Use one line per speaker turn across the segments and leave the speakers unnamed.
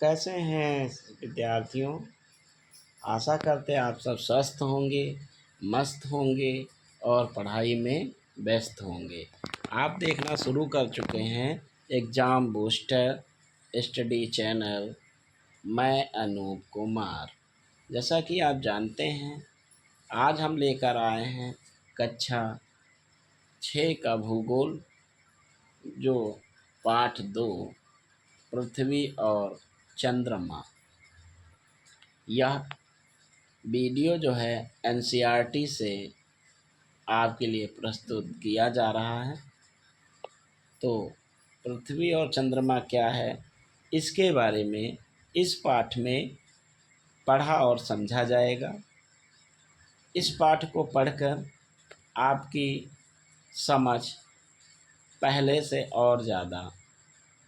कैसे हैं विद्यार्थियों। आशा करते हैं आप सब स्वस्थ होंगे, मस्त होंगे और पढ़ाई में व्यस्त होंगे। आप देखना शुरू कर चुके हैं एग्ज़ाम बूस्टर स्टडी चैनल। मैं अनूप कुमार। जैसा कि आप जानते हैं, आज हम लेकर आए हैं कक्षा 6 का भूगोल, जो पाठ 2 पृथ्वी और चंद्रमा। यह वीडियो जो है एनसीईआरटी से आपके लिए प्रस्तुत किया जा रहा है। तो पृथ्वी और चंद्रमा क्या है, इसके बारे में इस पाठ में पढ़ा और समझा जाएगा। इस पाठ को पढ़कर आपकी समझ पहले से और ज़्यादा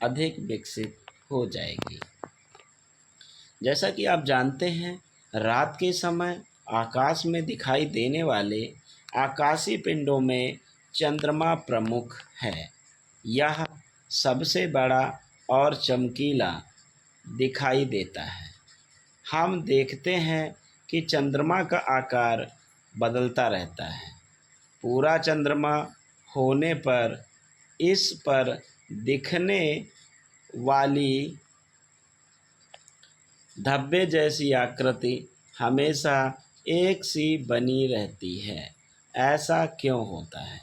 अधिक विकसित हो जाएगी। जैसा कि आप जानते हैं, रात के समय आकाश में दिखाई देने वाले आकाशीय पिंडों में चंद्रमा प्रमुख है। यह सबसे बड़ा और चमकीला दिखाई देता है। हम देखते हैं कि चंद्रमा का आकार बदलता रहता है। पूरा चंद्रमा होने पर इस पर दिखने वाली धब्बे जैसी आकृति हमेशा एक सी बनी रहती है। ऐसा क्यों होता है?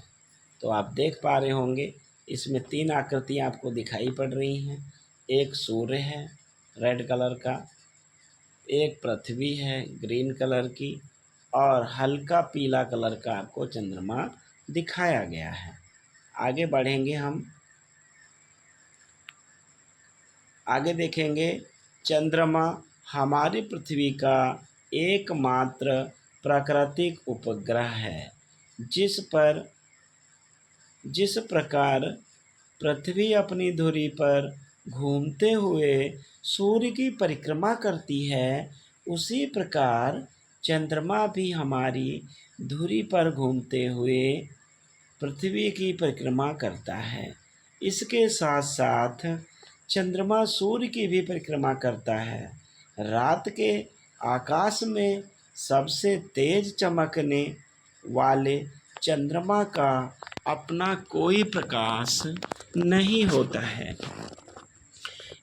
तो आप देख पा रहे होंगे, इसमें 3 आकृतियाँ आपको दिखाई पड़ रही हैं। एक सूर्य है रेड कलर का, एक पृथ्वी है ग्रीन कलर की, और हल्का पीला कलर का आपको चंद्रमा दिखाया गया है। आगे बढ़ेंगे हम, आगे देखेंगे। चंद्रमा हमारी पृथ्वी का एकमात्र प्राकृतिक उपग्रह है। जिस प्रकार पृथ्वी अपनी धुरी पर घूमते हुए सूर्य की परिक्रमा करती है, उसी प्रकार चंद्रमा भी हमारी धुरी पर घूमते हुए पृथ्वी की परिक्रमा करता है। इसके साथ साथ चंद्रमा सूर्य की भी परिक्रमा करता है। रात के आकाश में सबसे तेज चमकने वाले चंद्रमा का अपना कोई प्रकाश नहीं होता है।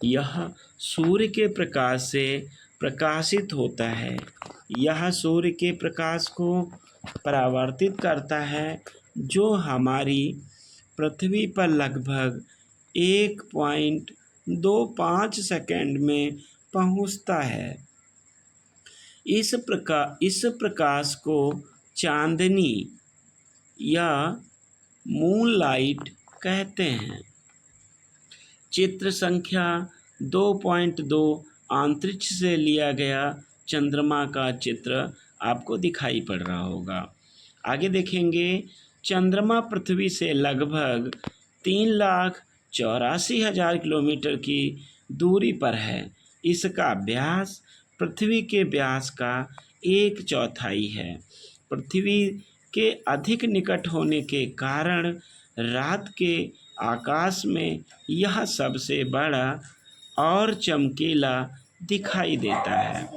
यह सूर्य के प्रकाश से प्रकाशित होता है। यह सूर्य के प्रकाश को परावर्तित करता है, जो हमारी पृथ्वी पर लगभग 1.25 सेकंड में पहुंचता है। इस प्रकाश को चांदनी या मूनलाइट कहते हैं। चित्र संख्या 2.2 अंतरिक्ष से लिया गया चंद्रमा का चित्र आपको दिखाई पड़ रहा होगा। आगे देखेंगे। चंद्रमा पृथ्वी से लगभग 3,84,000 किलोमीटर की दूरी पर है। इसका व्यास पृथ्वी के व्यास का 1/4 है। पृथ्वी के अधिक निकट होने के कारण रात के आकाश में यह सबसे बड़ा और चमकीला दिखाई देता है।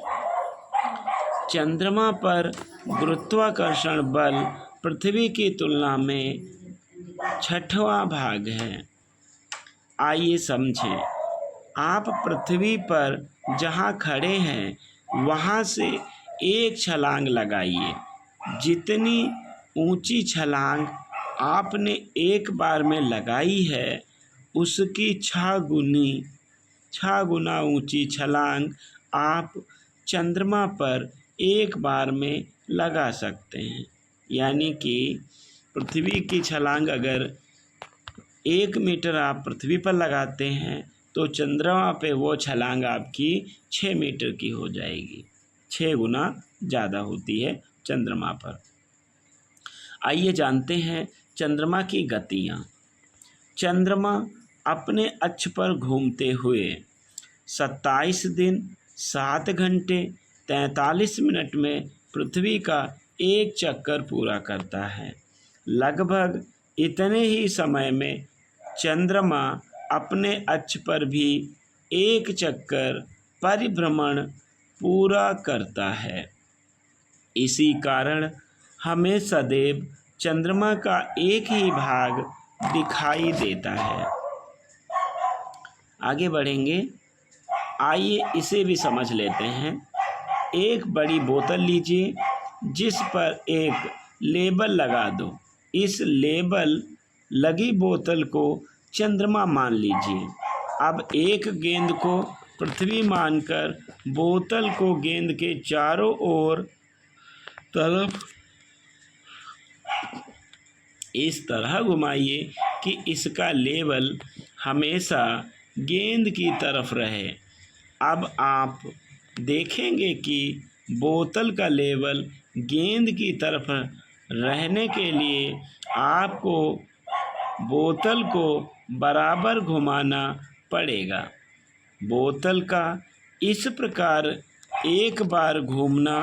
चंद्रमा पर गुरुत्वाकर्षण बल पृथ्वी की तुलना में 6वां भाग है। आइए समझें। आप पृथ्वी पर जहाँ खड़े हैं, वहाँ से एक छलांग लगाइए। जितनी ऊंची छलांग आपने एक बार में लगाई है, उसकी 6 गुना ऊंची छलांग आप चंद्रमा पर एक बार में लगा सकते हैं। यानी कि पृथ्वी की छलांग अगर 1 मीटर आप पृथ्वी पर लगाते हैं, तो चंद्रमा पे वो छलांग आपकी 6 मीटर की हो जाएगी। 6 गुना ज़्यादा होती है चंद्रमा पर। आइए जानते हैं चंद्रमा की गतियाँ। चंद्रमा अपने अक्ष पर घूमते हुए 27 दिन 7 घंटे 43 मिनट में पृथ्वी का एक चक्कर पूरा करता है। लगभग इतने ही समय में चंद्रमा अपने अक्ष पर भी एक चक्कर परिभ्रमण पूरा करता है। इसी कारण हमें सदैव चंद्रमा का एक ही भाग दिखाई देता है। आगे बढ़ेंगे, आइए इसे भी समझ लेते हैं। एक बड़ी बोतल लीजिए जिस पर एक लेबल लगा दो। इस लेबल लगी बोतल को चंद्रमा मान लीजिए। अब एक गेंद को पृथ्वी मानकर बोतल को गेंद के चारों ओर तरफ इस तरह घुमाइए कि इसका लेबल हमेशा गेंद की तरफ रहे। अब आप देखेंगे कि बोतल का लेबल गेंद की तरफ रहने के लिए आपको बोतल को बराबर घुमाना पड़ेगा। बोतल का इस प्रकार एक बार घूमना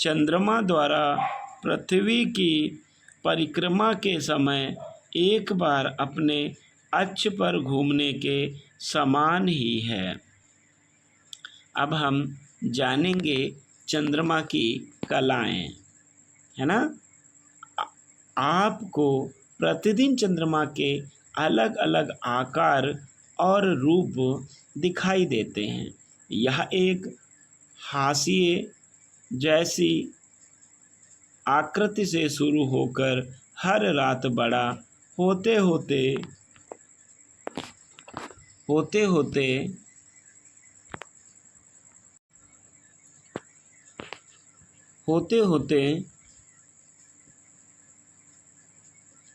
चंद्रमा द्वारा पृथ्वी की परिक्रमा के समय एक बार अपने अक्ष पर घूमने के समान ही है। अब हम जानेंगे चंद्रमा की कलाएं, है ना। आपको प्रतिदिन चंद्रमा के अलग अलग आकार और रूप दिखाई देते हैं। यह एक हाशिए जैसी आकृति से शुरू होकर हर रात बड़ा होते होते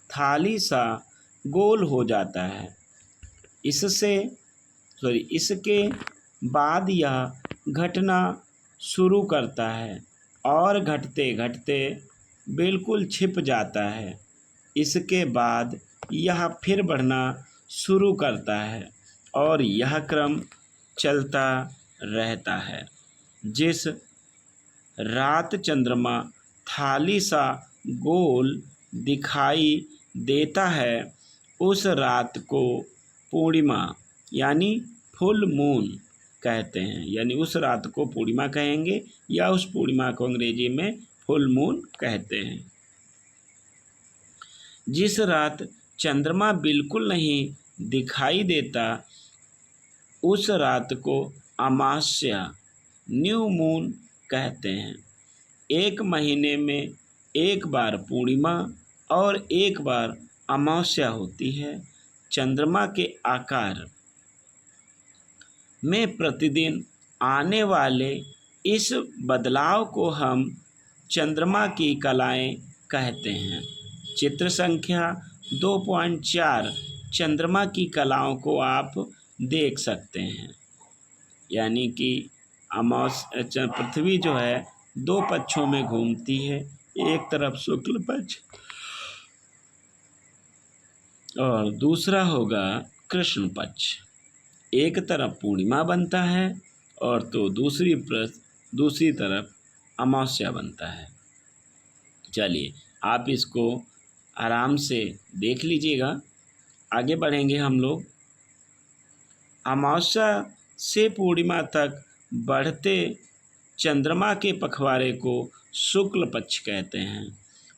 थाली सा गोल हो जाता है। इसके बाद यह घटना शुरू करता है और घटते घटते बिल्कुल छिप जाता है। इसके बाद यह फिर बढ़ना शुरू करता है और यह क्रम चलता रहता है। जिस रात चंद्रमा थाली सा गोल दिखाई देता है उस रात को पूर्णिमा यानी फुल मून कहते हैं। यानी उस रात को पूर्णिमा कहेंगे या उस पूर्णिमा को अंग्रेजी में फुल मून कहते हैं। जिस रात चंद्रमा बिल्कुल नहीं दिखाई देता उस रात को अमावस्या न्यू मून कहते हैं। एक महीने में एक बार पूर्णिमा और एक बार अमावस्या होती है। चंद्रमा के आकार में प्रतिदिन आने वाले इस बदलाव को हम चंद्रमा की कलाएं कहते हैं। चित्र संख्या 2.4 चंद्रमा की कलाओं को आप देख सकते हैं। यानी कि पृथ्वी जो है दो पक्षों में घूमती है, एक तरफ शुक्ल पक्ष और दूसरा होगा कृष्ण पक्ष। एक तरफ पूर्णिमा बनता है और तो दूसरी तरफ अमावस्या बनता है। चलिए आप इसको आराम से देख लीजिएगा। आगे बढ़ेंगे हम लोग। अमावस्या से पूर्णिमा तक बढ़ते चंद्रमा के पखवाड़े को शुक्ल पक्ष कहते हैं।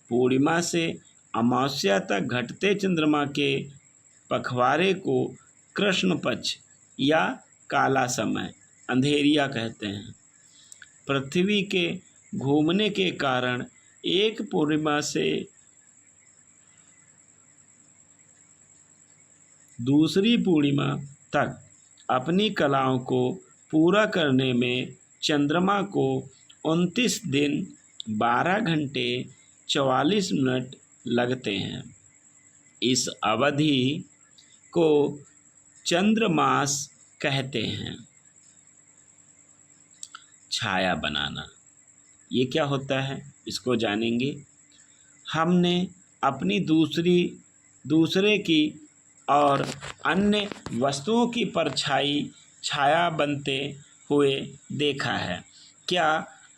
पूर्णिमा से अमावस्या तक घटते चंद्रमा के पखवाड़े को कृष्ण पक्ष या काला समय अंधेरिया कहते हैं। पृथ्वी के घूमने के कारण एक पूर्णिमा से दूसरी पूर्णिमा तक अपनी कलाओं को पूरा करने में चंद्रमा को 29 दिन 12 घंटे 44 मिनट लगते हैं। इस अवधि को चंद्रमास कहते हैं। छाया बनाना ये क्या होता है इसको जानेंगे। हमने अपनी दूसरे की और अन्य वस्तुओं की परछाई छाया बनते हुए देखा है। क्या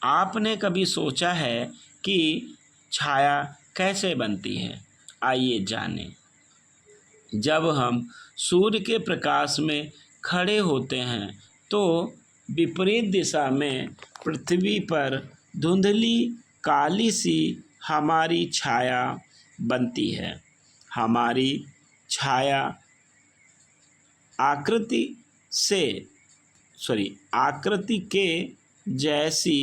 आपने कभी सोचा है कि छाया कैसे बनती है? आइए जानें। जब हम सूर्य के प्रकाश में खड़े होते हैं तो विपरीत दिशा में पृथ्वी पर धुंधली काली सी हमारी छाया बनती है। हमारी छाया आकृति के जैसी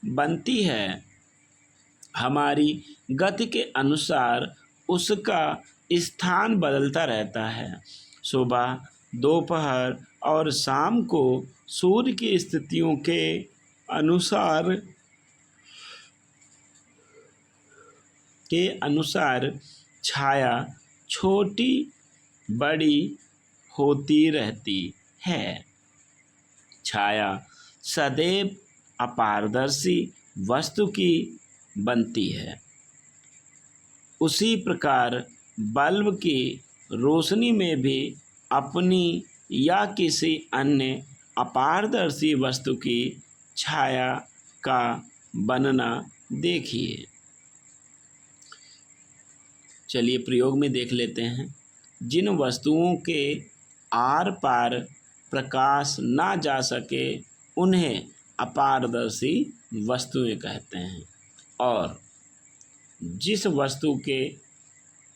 बनती है। हमारी गति के अनुसार उसका स्थान बदलता रहता है। सुबह, दोपहर और शाम को सूर्य की स्थितियों के अनुसार छाया छोटी बड़ी होती रहती है। छाया सदैव अपारदर्शी वस्तु की बनती है। उसी प्रकार बल्ब की रोशनी में भी अपनी या किसी अन्य अपारदर्शी वस्तु की छाया का बनना देखिए। चलिए प्रयोग में देख लेते हैं। जिन वस्तुओं के आर पार प्रकाश ना जा सके उन्हें अपारदर्शी वस्तुएं कहते हैं, और जिस वस्तु के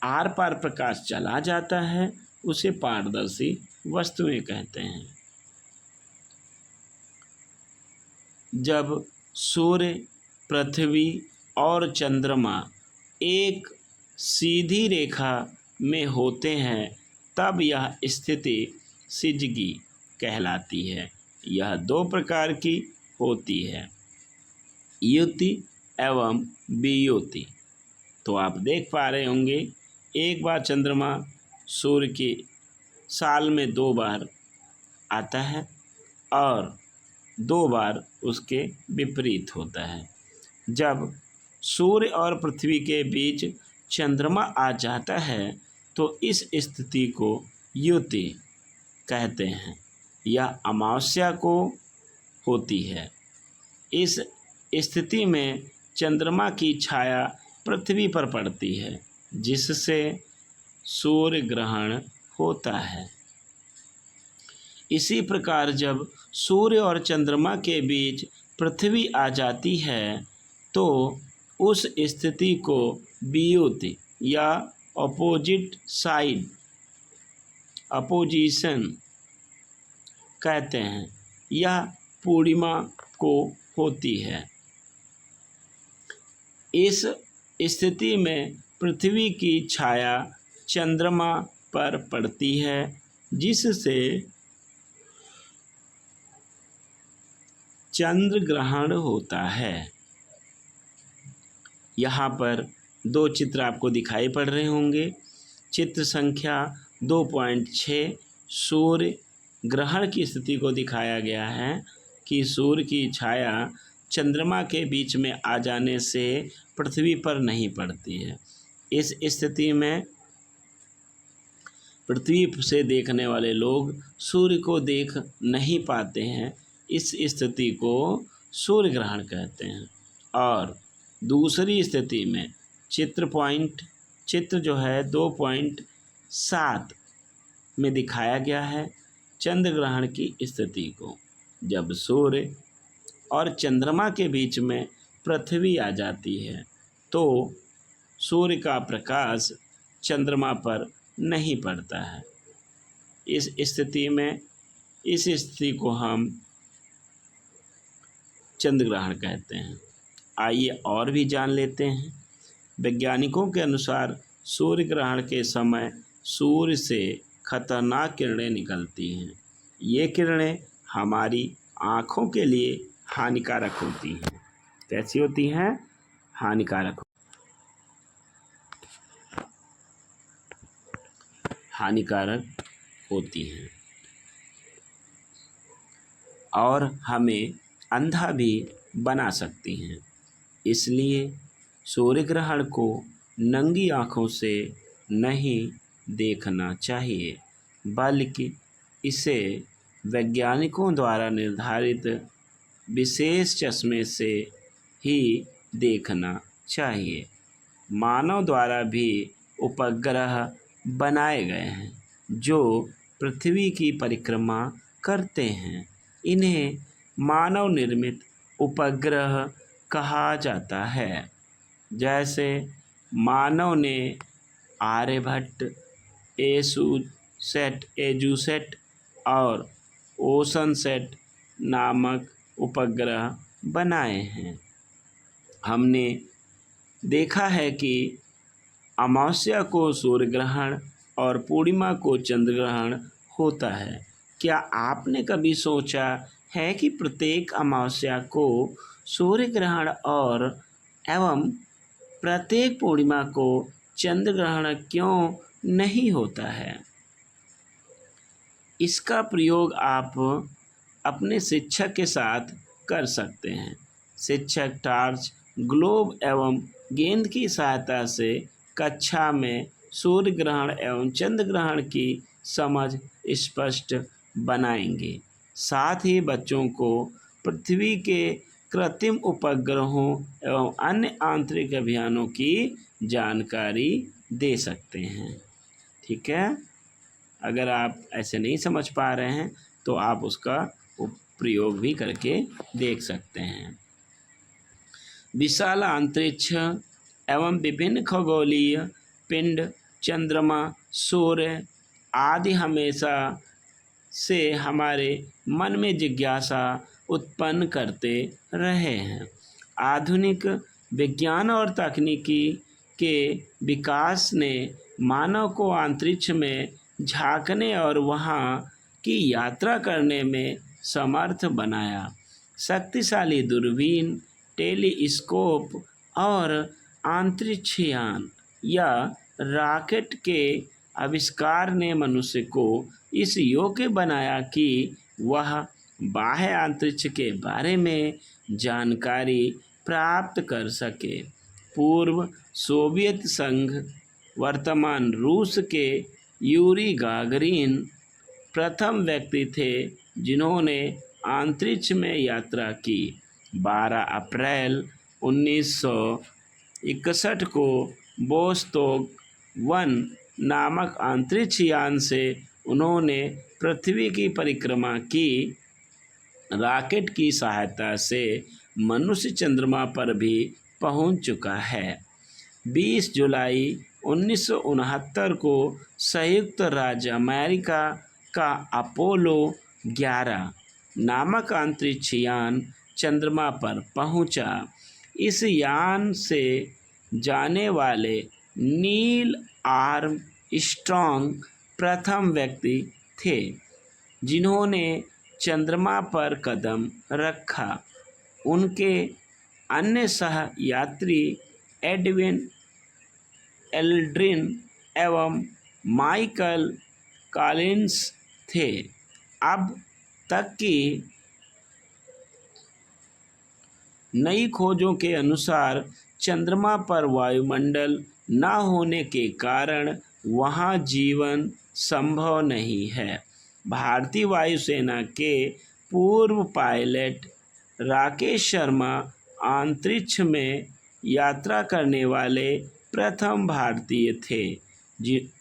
आर पार प्रकाश चला जाता है उसे पारदर्शी वस्तुएं कहते हैं। जब सूर्य, पृथ्वी और चंद्रमा एक सीधी रेखा में होते हैं तब यह स्थिति सिजगी कहलाती है। यह दो प्रकार की होती है, युति एवं वियुति। तो आप देख पा रहे होंगे, एक बार चंद्रमा सूर्य के साल में 2 बार आता है और 2 बार उसके विपरीत होता है। जब सूर्य और पृथ्वी के बीच चंद्रमा आ जाता है तो इस स्थिति को युति कहते हैं। यह अमावस्या को होती है। इस स्थिति में चंद्रमा की छाया पृथ्वी पर पड़ती है, जिससे सूर्य ग्रहण होता है। इसी प्रकार जब सूर्य और चंद्रमा के बीच पृथ्वी आ जाती है तो उस स्थिति को वियुति या अपोजिशन कहते हैं। यह पूर्णिमा को होती है। इस स्थिति में पृथ्वी की छाया चंद्रमा पर पड़ती है, जिससे चंद्र ग्रहण होता है। यहाँ पर 2 चित्र आपको दिखाई पड़ रहे होंगे। चित्र संख्या 2.6 सूर्य ग्रहण की स्थिति को दिखाया गया है कि सूर्य की छाया चंद्रमा के बीच में आ जाने से पृथ्वी पर नहीं पड़ती है। इस स्थिति में पृथ्वी से देखने वाले लोग सूर्य को देख नहीं पाते हैं। इस स्थिति को सूर्य ग्रहण कहते हैं। और दूसरी स्थिति में चित्र जो है 2.7 में दिखाया गया है चंद्र ग्रहण की स्थिति को। जब सूर्य और चंद्रमा के बीच में पृथ्वी आ जाती है तो सूर्य का प्रकाश चंद्रमा पर नहीं पड़ता है। इस स्थिति को हम चंद्र ग्रहण कहते हैं। आइए और भी जान लेते हैं। वैज्ञानिकों के अनुसार सूर्य ग्रहण के समय सूर्य से खतरनाक किरणें निकलती हैं। ये किरणें हमारी आँखों के लिए हानिकारक होती हैं। कैसी होती हैं? हानिकारक होती हैं और हमें अंधा भी बना सकती हैं। इसलिए सूर्य ग्रहण को नंगी आँखों से नहीं देखना चाहिए, बल्कि इसे वैज्ञानिकों द्वारा निर्धारित विशेष चश्मे से ही देखना चाहिए। मानव द्वारा भी उपग्रह बनाए गए हैं जो पृथ्वी की परिक्रमा करते हैं। इन्हें मानव निर्मित उपग्रह कहा जाता है। जैसे मानव ने आर्यभट्ट, एजुसेट और ओशनसेट नामक उपग्रह बनाए हैं। हमने देखा है कि अमावस्या को सूर्य ग्रहण और पूर्णिमा को चंद्र ग्रहण होता है। क्या आपने कभी सोचा है कि प्रत्येक अमावस्या को सूर्य ग्रहण और एवं प्रत्येक पूर्णिमा को चंद्र ग्रहण क्यों नहीं होता है? इसका प्रयोग आप अपने शिक्षक के साथ कर सकते हैं। शिक्षक टॉर्च, ग्लोब एवं गेंद की सहायता से कक्षा में सूर्य ग्रहण एवं चंद्र ग्रहण की समझ स्पष्ट बनाएंगे। साथ ही बच्चों को पृथ्वी के कृत्रिम उपग्रहों एवं अन्य आंतरिक अभियानों की जानकारी दे सकते हैं। ठीक है, अगर आप ऐसे नहीं समझ पा रहे हैं तो आप उसका प्रयोग भी करके देख सकते हैं। विशाल अंतरिक्ष एवं विभिन्न खगोलीय पिंड, चंद्रमा, सूर्य आदि हमेशा से हमारे मन में जिज्ञासा उत्पन्न करते रहे हैं। आधुनिक विज्ञान और तकनीकी के विकास ने मानव को अंतरिक्ष में झांकने और वहां की यात्रा करने में समर्थ बनाया। शक्तिशाली दूरबीन, टेलीस्कोप और अंतरिक्षयान या रॉकेट के आविष्कार ने मनुष्य को इस योग्य बनाया कि वह बाह्य अंतरिक्ष के बारे में जानकारी प्राप्त कर सके। पूर्व सोवियत संघ, वर्तमान रूस के यूरी गागरिन प्रथम व्यक्ति थे जिन्होंने अंतरिक्ष में यात्रा की। 12 अप्रैल 1961 को वोस्तोक 1 नामक अंतरिक्ष यान से उन्होंने पृथ्वी की परिक्रमा की। रॉकेट की सहायता से मनुष्य चंद्रमा पर भी पहुंच चुका है। 20 जुलाई 1969 को संयुक्त राज्य अमेरिका का अपोलो 11 नामक अंतरिक्ष यान चंद्रमा पर पहुंचा। इस यान से जाने वाले नील आर्मस्ट्रॉन्ग प्रथम व्यक्ति थे जिन्होंने चंद्रमा पर कदम रखा। उनके अन्य सह यात्री एडविन एल्ड्रिन एवं माइकल कॉलिंस थे। अब तक की नई खोजों के अनुसार चंद्रमा पर वायुमंडल न होने के कारण वहां जीवन संभव नहीं है। भारतीय वायुसेना के पूर्व पायलट राकेश शर्मा अंतरिक्ष में यात्रा करने वाले प्रथम भारतीय थे।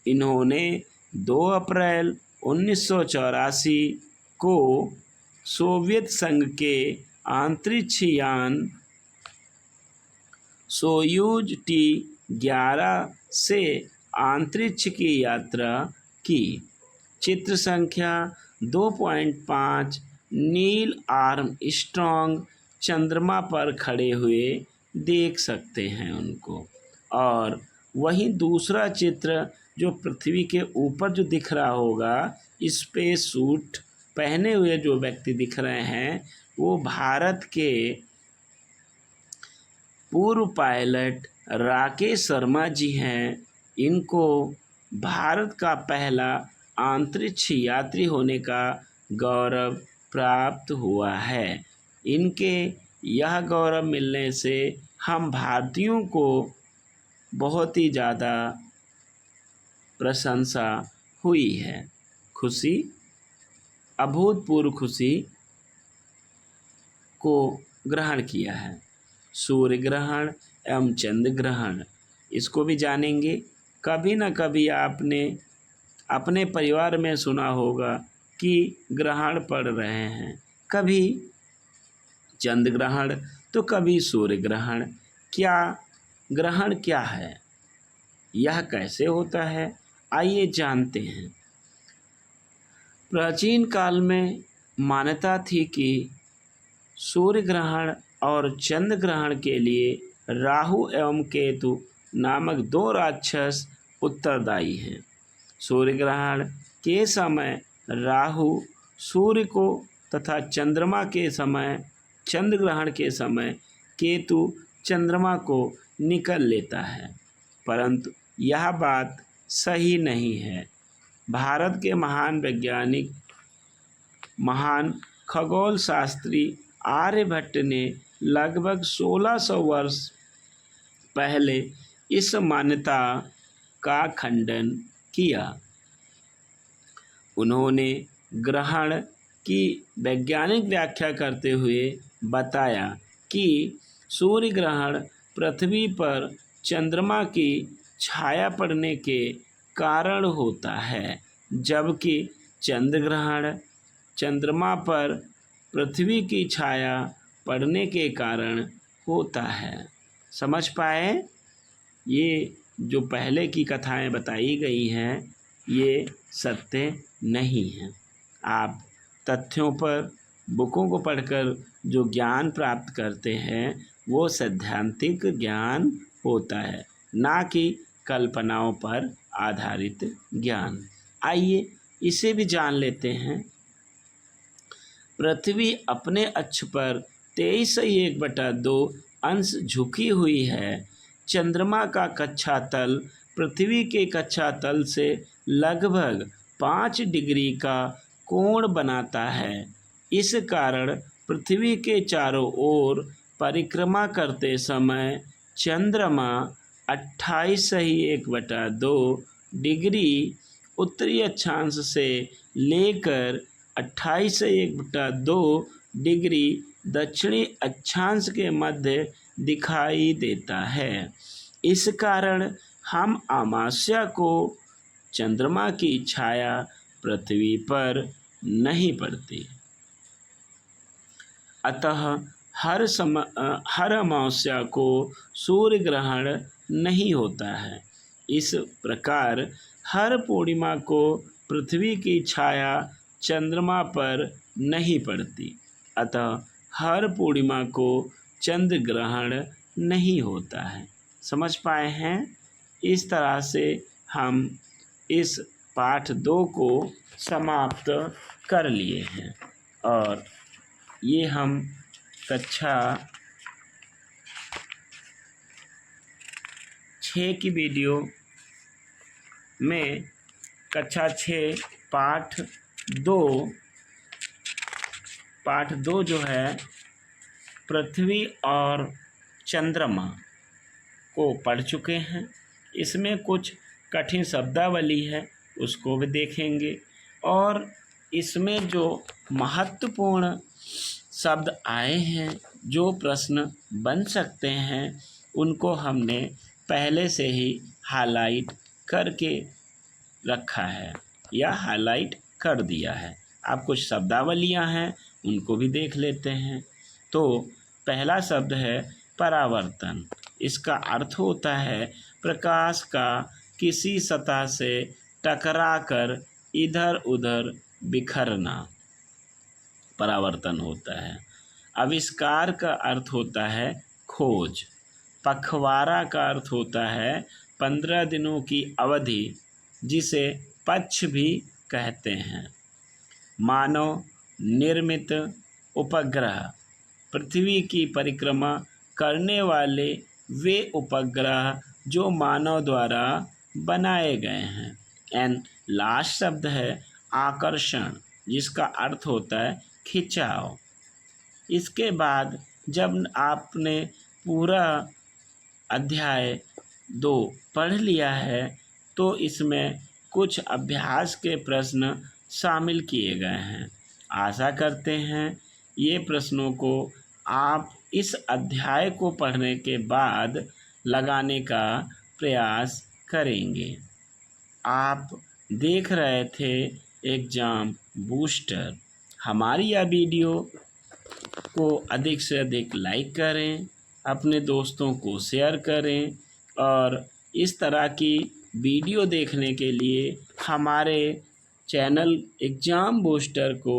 इन्होंने 2 अप्रैल 1984 को सोवियत संघ के अंतरिक्ष यान सोयूज T-11 से अंतरिक्ष की यात्रा की। चित्र संख्या 2.5 नील आर्मस्ट्रॉन्ग चंद्रमा पर खड़े हुए देख सकते हैं उनको। और वहीं दूसरा चित्र जो पृथ्वी के ऊपर जो दिख रहा होगा, स्पेस सूट पहने हुए जो व्यक्ति दिख रहे हैं वो भारत के पूर्व पायलट राकेश शर्मा जी हैं। इनको भारत का पहला अंतरिक्ष यात्री होने का गौरव प्राप्त हुआ है। इनके यह गौरव मिलने से हम भारतीयों को बहुत ही ज़्यादा प्रशंसा हुई है। खुशी, अभूतपूर्व खुशी को ग्रहण किया है। सूर्य ग्रहण एवं चंद्र ग्रहण, इसको भी जानेंगे। कभी न कभी आपने अपने परिवार में सुना होगा कि ग्रहण पड़ रहे हैं। कभी चंद्र ग्रहण तो कभी सूर्य ग्रहण। ग्रहण क्या है, यह कैसे होता है, आइए जानते हैं। प्राचीन काल में मान्यता थी कि सूर्य ग्रहण और चंद्र ग्रहण के लिए राहु एवं केतु नामक दो राक्षस उत्तरदायी हैं। सूर्य ग्रहण के समय राहु सूर्य को तथा चंद्रमा के समय चंद्र ग्रहण के समय केतु चंद्रमा को निकल लेता है, परंतु यह बात सही नहीं है। भारत के महान वैज्ञानिक, महान खगोल शास्त्री आर्यभट्ट ने लगभग 1600 वर्ष पहले इस मान्यता का खंडन किया। उन्होंने ग्रहण की वैज्ञानिक व्याख्या करते हुए बताया कि सूर्य ग्रहण पृथ्वी पर चंद्रमा की छाया पड़ने के कारण होता है, जबकि चंद्र ग्रहण चंद्रमा पर पृथ्वी की छाया पड़ने के कारण होता है। समझ पाए? ये जो पहले की कथाएं बताई गई हैं ये सत्य नहीं हैं। आप तथ्यों पर बुकों को पढ़कर जो ज्ञान प्राप्त करते हैं वो सैद्धांतिक ज्ञान होता है, ना कि कल्पनाओं पर आधारित ज्ञान। आइए इसे भी जान लेते हैं। पृथ्वी अपने अक्ष पर 23.1/2 अंश झुकी हुई है। चंद्रमा का कक्षा तल पृथ्वी के कक्षा तल से लगभग 5 डिग्री का कोण बनाता है। इस कारण पृथ्वी के चारों ओर परिक्रमा करते समय चंद्रमा 28.1/2 डिग्री उत्तरी अक्षांश से लेकर 28.1/2 डिग्री दक्षिणी अक्षांश के मध्य दिखाई देता है। इस कारण हम अमावस्या को चंद्रमा की छाया पृथ्वी पर नहीं पड़ती, अतः हर अमावस्या को सूर्य ग्रहण नहीं होता है। इस प्रकार हर पूर्णिमा को पृथ्वी की छाया चंद्रमा पर नहीं पड़ती, अतः हर पूर्णिमा को चंद्र ग्रहण नहीं होता है। समझ पाए हैं? इस तरह से हम इस पाठ 2 को समाप्त कर लिए हैं और ये हम कक्षा 6 की वीडियो में कक्षा 6 पाठ 2 जो है पृथ्वी और चंद्रमा को पढ़ चुके हैं। इसमें कुछ कठिन शब्दावली है उसको भी देखेंगे और इसमें जो महत्वपूर्ण शब्द आए हैं, जो प्रश्न बन सकते हैं, उनको हमने पहले से ही हाईलाइट करके रखा है या हाईलाइट कर दिया है। अब कुछ शब्दावलियां हैं उनको भी देख लेते हैं। तो पहला शब्द है परावर्तन। इसका अर्थ होता है प्रकाश का किसी सतह से टकराकर इधर उधर बिखरना, परावर्तन होता है। आविष्कार का अर्थ होता है खोज। पखवाड़ा का अर्थ होता है 15 दिनों की अवधि, जिसे पक्ष भी कहते हैं। मानव निर्मित उपग्रह, पृथ्वी की परिक्रमा करने वाले वे उपग्रह जो मानव द्वारा बनाए गए हैं। एंड लास्ट शब्द है आकर्षण, जिसका अर्थ होता है खिंचाव। इसके बाद जब आपने पूरा अध्याय 2 पढ़ लिया है तो इसमें कुछ अभ्यास के प्रश्न शामिल किए गए हैं। आशा करते हैं ये प्रश्नों को आप इस अध्याय को पढ़ने के बाद लगाने का प्रयास करेंगे। आप देख रहे थे एग्ज़ाम बूस्टर। हमारी यह वीडियो को अधिक से अधिक लाइक करें, अपने दोस्तों को शेयर करें और इस तरह की वीडियो देखने के लिए हमारे चैनल एग्ज़ाम बूस्टर को